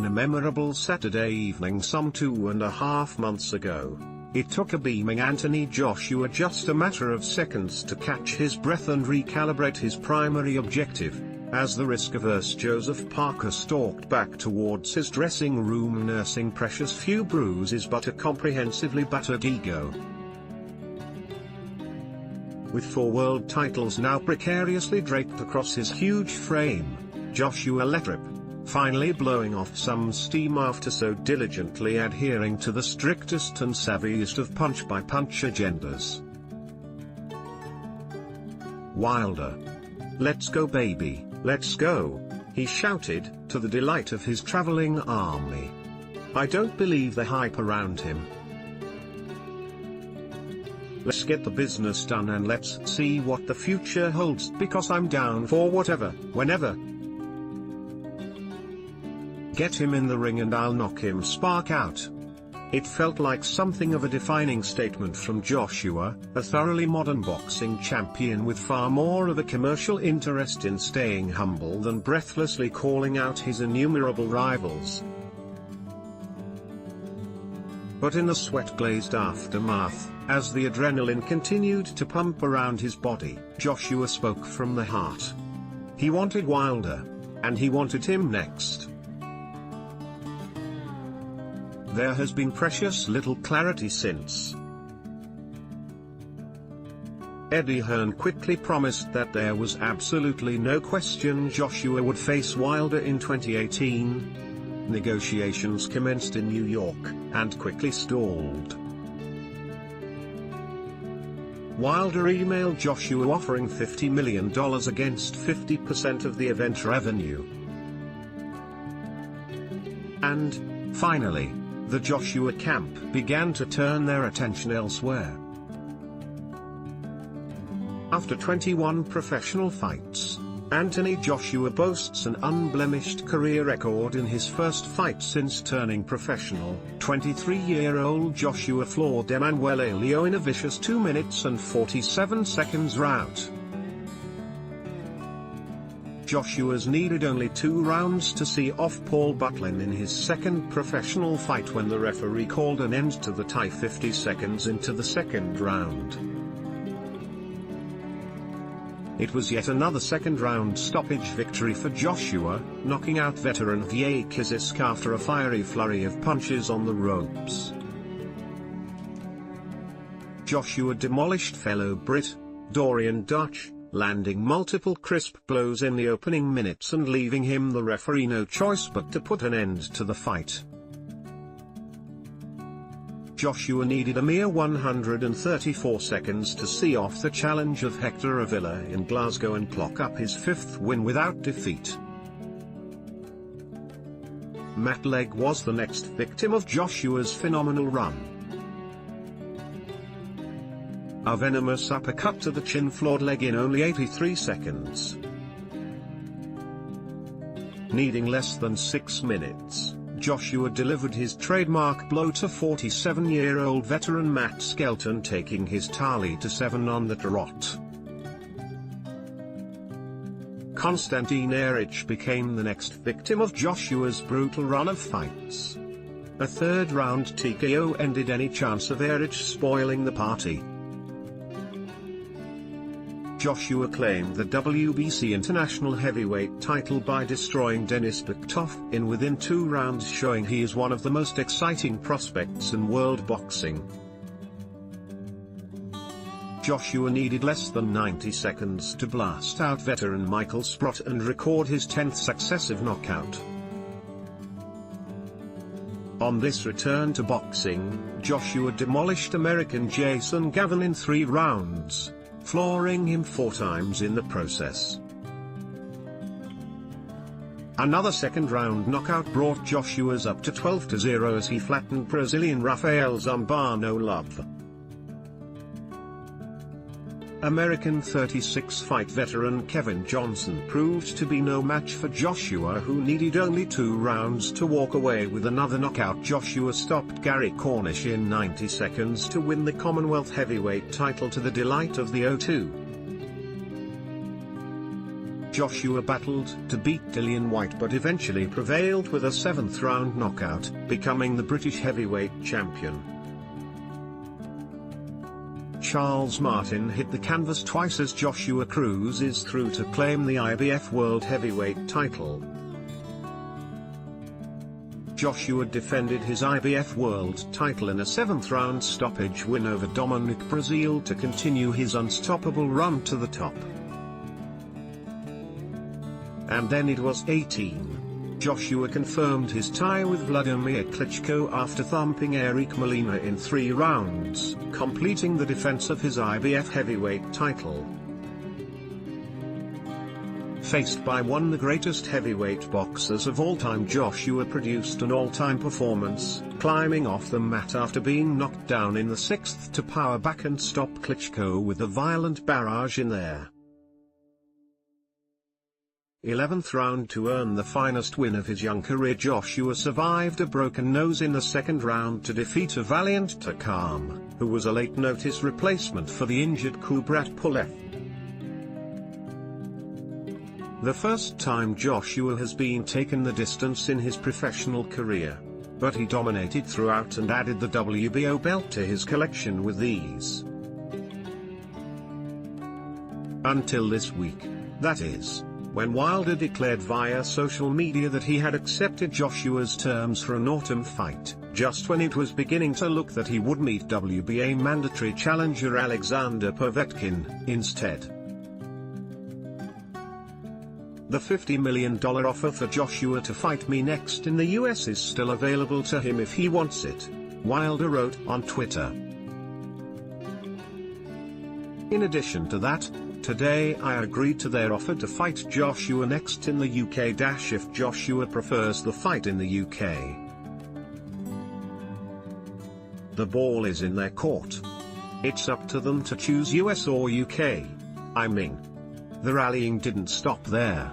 on a memorable Saturday evening some 2.5 months ago. It took a beaming Anthony Joshua just a matter of seconds to catch his breath and recalibrate his primary objective, as the risk-averse Joseph Parker stalked back towards his dressing room nursing precious few bruises but a comprehensively battered ego. With 4 world titles now precariously draped across his huge frame, Joshua let rip, finally blowing off some steam after so diligently adhering to the strictest and savviest of punch-by-punch agendas. Wilder. "Let's go baby, let's go," he shouted, to the delight of his traveling army. I don't believe the hype around him. "Let's get the business done and let's see what the future holds because I'm down for whatever, whenever. Get him in the ring and I'll knock him spark out." It felt like something of a defining statement from Joshua, a thoroughly modern boxing champion with far more of a commercial interest in staying humble than breathlessly calling out his innumerable rivals. But in the sweat-glazed aftermath, as the adrenaline continued to pump around his body, Joshua spoke from the heart. He wanted Wilder. And he wanted him next. There has been precious little clarity since. Eddie Hearn quickly promised that there was absolutely no question Joshua would face Wilder in 2018. Negotiations commenced in New York, and quickly stalled. Wilder emailed Joshua offering $50 million against 50% of the event revenue. And, finally, the Joshua camp began to turn their attention elsewhere. After 21 professional fights, Anthony Joshua boasts an unblemished career record in his first fight since turning professional. 23-year-old Joshua floored Emanuele Leo in a vicious 2 minutes and 47 seconds rout. Joshua's needed only 2 rounds to see off Paul Butlin in his second professional fight when the referee called an end to the tie 50 seconds into the second round. It was yet another second-round stoppage victory for Joshua, knocking out veteran Vijay Kizisk after a fiery flurry of punches on the ropes. Joshua demolished fellow Brit, Dorian Dutch, landing multiple crisp blows in the opening minutes and leaving him the referee no choice but to put an end to the fight. Joshua needed a mere 134 seconds to see off the challenge of Hector Avila in Glasgow and clock up his 5th win without defeat. Matt Legg was the next victim of Joshua's phenomenal run. A venomous uppercut to the chin floored Legg in only 83 seconds. Needing less than 6 minutes, Joshua delivered his trademark blow to 47-year-old veteran Matt Skelton, taking his tally to 7 on the trot. Konstantin Erich became the next victim of Joshua's brutal run of fights. A third-round TKO ended any chance of Erich spoiling the party. Joshua claimed the WBC International Heavyweight title by destroying Denis Buktov in within 2 rounds, showing he is one of the most exciting prospects in world boxing. Joshua needed less than 90 seconds to blast out veteran Michael Sprott and record his 10th successive knockout. On this return to boxing, Joshua demolished American Jason Gavin in 3 rounds. Flooring him 4 times in the process. Another second-round knockout brought Joshua's up to 12-0 as he flattened Brazilian Rafael Zambano Love. American 36-fight veteran Kevin Johnson proved to be no match for Joshua, who needed only 2 rounds to walk away with another knockout. Joshua stopped Gary Cornish in 90 seconds to win the Commonwealth heavyweight title to the delight of the O2. Joshua battled to beat Dillian Whyte but eventually prevailed with a 7th round knockout, becoming the British heavyweight champion. Charles Martin hit the canvas twice as Joshua cruises through to claim the IBF World Heavyweight title. Joshua defended his IBF World title in a 7th round stoppage win over Dominic Breazeale to continue his unstoppable run to the top. And then it was 18. Joshua confirmed his tie with Vladimir Klitschko after thumping Eric Molina in 3 rounds, completing the defense of his IBF heavyweight title. Faced by one of the greatest heavyweight boxers of all time, Joshua produced an all-time performance, climbing off the mat after being knocked down in the 6th to power back and stop Klitschko with a violent barrage in there. 11th round to earn the finest win of his young career. Joshua survived a broken nose in the 2nd round to defeat a valiant Takam, who was a late-notice replacement for the injured Kubrat Pulev. The first time Joshua has been taken the distance in his professional career. But he dominated throughout and added the WBO belt to his collection with ease. Until this week, that is, when Wilder declared via social media that he had accepted Joshua's terms for an autumn fight, just when it was beginning to look that he would meet WBA mandatory challenger Alexander Povetkin instead. The $50 million offer for Joshua to fight me next in the US is still available to him if he wants it, Wilder wrote on Twitter. In addition to that, today I agreed to their offer to fight Joshua next in the UK. If Joshua prefers the fight in the UK. The ball is in their court. It's up to them to choose US or UK. I mean, the rallying didn't stop there.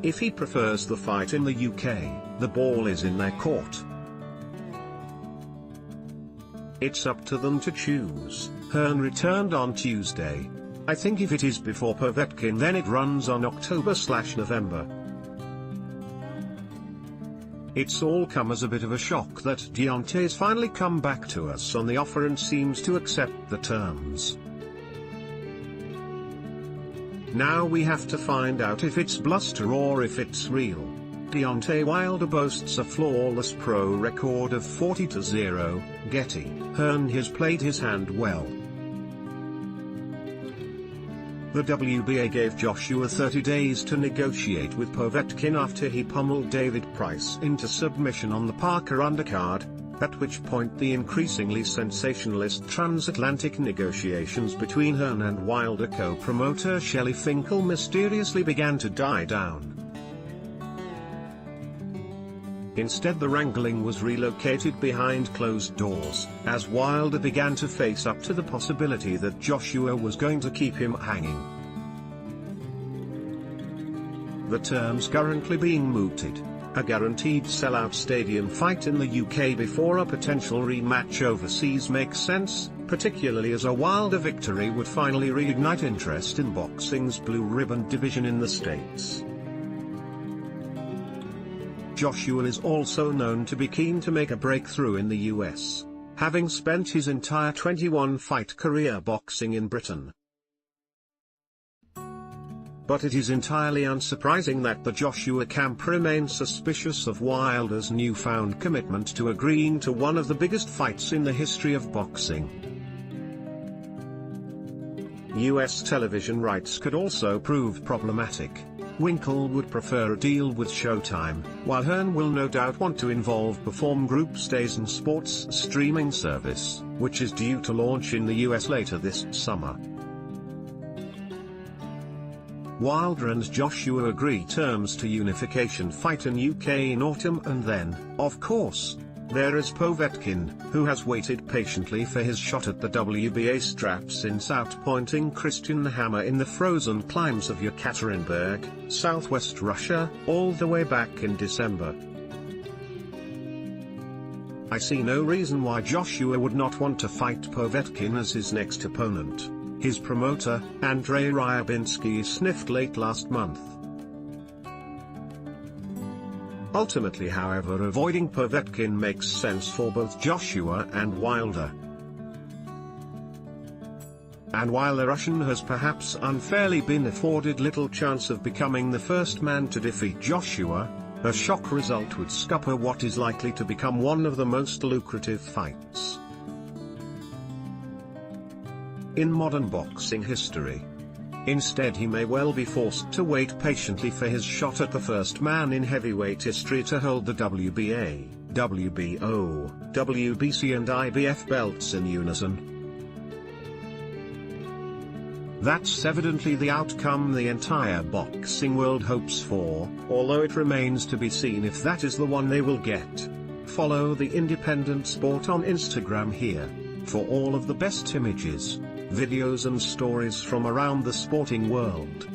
If he prefers the fight in the UK, the ball is in their court. It's up to them to choose. Hearn returned on Tuesday. I think if it is before Povetkin, then it runs on October/November. It's all come as a bit of a shock that Deontay's finally come back to us on the offer and seems to accept the terms. Now we have to find out if it's bluster or if it's real. Deontay Wilder boasts a flawless pro record of 40-0, Getty. Hearn has played his hand well. The WBA gave Joshua 30 days to negotiate with Povetkin after he pummeled David Price into submission on the Parker undercard, at which point the increasingly sensationalist transatlantic negotiations between Hearn and Wilder co-promoter Shelley Finkel mysteriously began to die down. Instead, the wrangling was relocated behind closed doors, as Wilder began to face up to the possibility that Joshua was going to keep him hanging. The terms currently being mooted: a guaranteed sellout stadium fight in the UK before a potential rematch overseas makes sense, particularly as a Wilder victory would finally reignite interest in boxing's blue ribbon division in the States. Joshua is also known to be keen to make a breakthrough in the US, having spent his entire 21-fight career boxing in Britain. But it is entirely unsurprising that the Joshua camp remains suspicious of Wilder's newfound commitment to agreeing to one of the biggest fights in the history of boxing. US television rights could also prove problematic. Winkle would prefer a deal with Showtime, while Hearn will no doubt want to involve Perform Group's DAZN Sports streaming service, which is due to launch in the US later this summer. Wilder and Joshua agree terms to unification fight in UK in autumn, and then, of course, there is Povetkin, who has waited patiently for his shot at the WBA strap since outpointing Christian Hammer in the frozen climbs of Yekaterinburg, southwest Russia, all the way back in December. I see no reason why Joshua would not want to fight Povetkin as his next opponent. his promoter, Andrei Ryabinski, sniffed late last month. Ultimately, however, avoiding Povetkin makes sense for both Joshua and Wilder. And while the Russian has perhaps unfairly been afforded little chance of becoming the first man to defeat Joshua, a shock result would scupper what is likely to become one of the most lucrative fights in modern boxing history. Instead, he may well be forced to wait patiently for his shot at the first man in heavyweight history to hold the WBA, WBO, WBC and IBF belts in unison. That's evidently the outcome the entire boxing world hopes for, although it remains to be seen if that is the one they will get. Follow the Independent Sport on Instagram here, for all of the best images, videos and stories from around the sporting world.